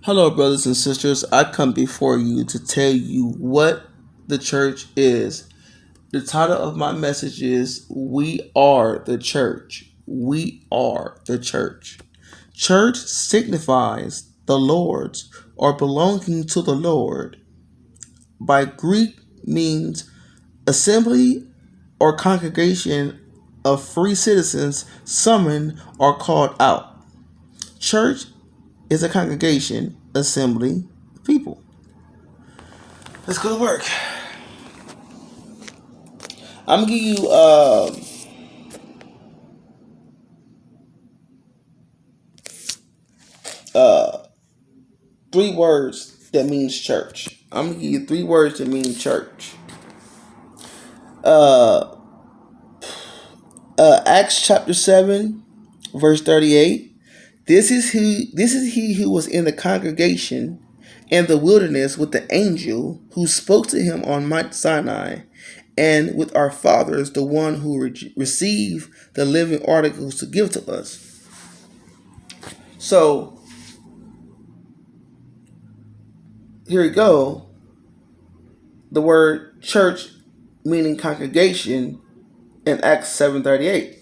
Hello, brothers and sisters. I come before you to tell you what the church is. The title of my message is We Are the Church. We are the church. Church signifies the Lord's or belonging to the Lord. By Greek means assembly or congregation of free citizens summoned or called out. Church is a congregation, assembly, people. Let's go to work. I'm gonna give you uh three words that means church. I'm gonna give you three words that mean church. Uh, Acts chapter 7, verse 38. This is he who was in the congregation in the wilderness with the angel who spoke to him on Mount Sinai, and with our fathers, the one who received the living articles to give to us. So here we go. The word church meaning congregation in Acts 7:38.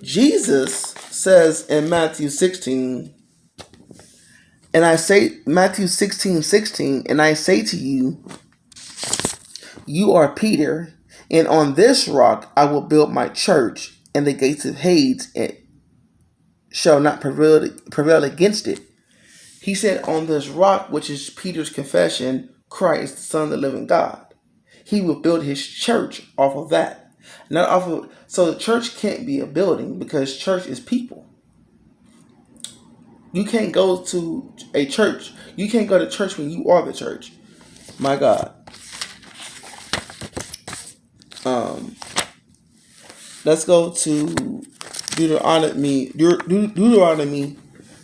Jesus says in Matthew 16, and I say Matthew 16:16, and I say to you, you are Peter, and on this rock I will build my church, and the gates of Hades shall not prevail against it. He said, on this rock, which is Peter's confession, Christ, the Son of the living God. He will build his church off of that. Not off of so the church can't be a building because church is people. You can't go to a church. You can't go to church when you are the church. My God. Um, let's go to Deuteronomy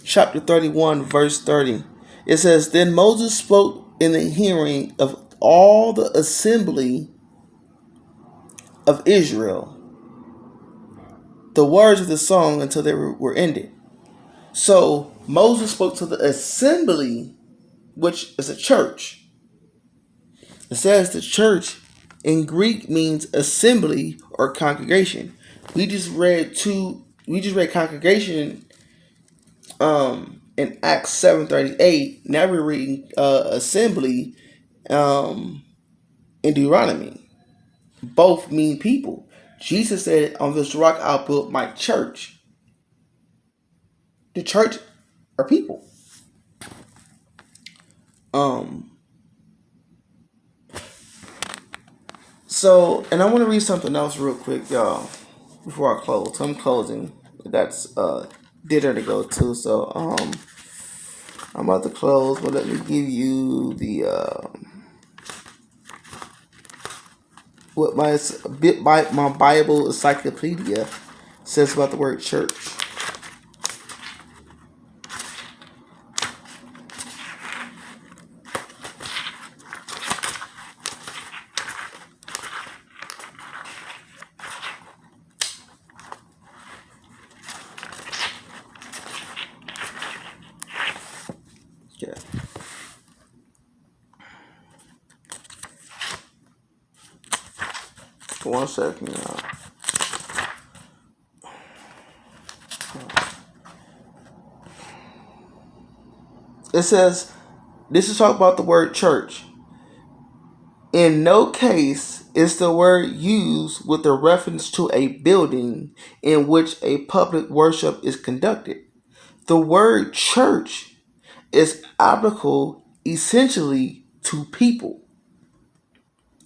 chapter 31, verse 30. It says, then Moses spoke in the hearing of all the assembly of Israel the words of the song until they were ended. So Moses spoke to the assembly, which is a church. It says the church in Greek means assembly or congregation. We just read congregation in Acts 7:38. Now we're reading assembly in Deuteronomy. Both mean people. Jesus said, on this rock I'll build my church. The church are people. So, and I want to read something else real quick, y'all, before I close. I'm closing. That's dinner to go to. So, I'm about to close, but let me give you the what my Bible encyclopedia says about the word church. Yeah. For 1 second, y'all. It says, this is talk about the word church. In no case is the word used with a reference to a building in which a public worship is conducted. The word church is applicable essentially to people,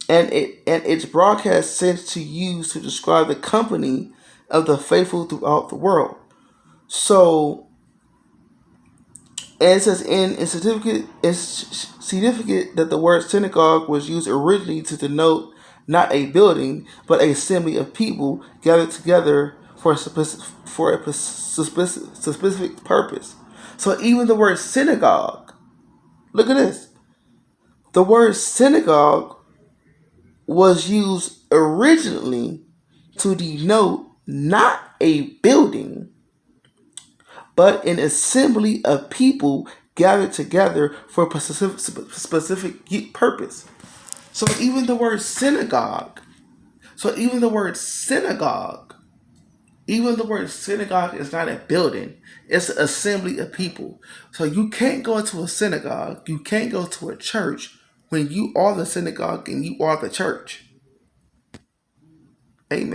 and its broadcast sense to use to describe the company of the faithful throughout the world. So, and it says it's significant that the word synagogue was used originally to denote not a building but a assembly of people gathered together for a specific purpose. So even the word synagogue, look at this. The word synagogue was used originally to denote not a building but an assembly of people gathered together for a specific purpose. So even the word synagogue, even the word synagogue is not a building, it's an assembly of people. So you can't go to a synagogue, you can't go to a church when you are the synagogue and you are the church. Amen.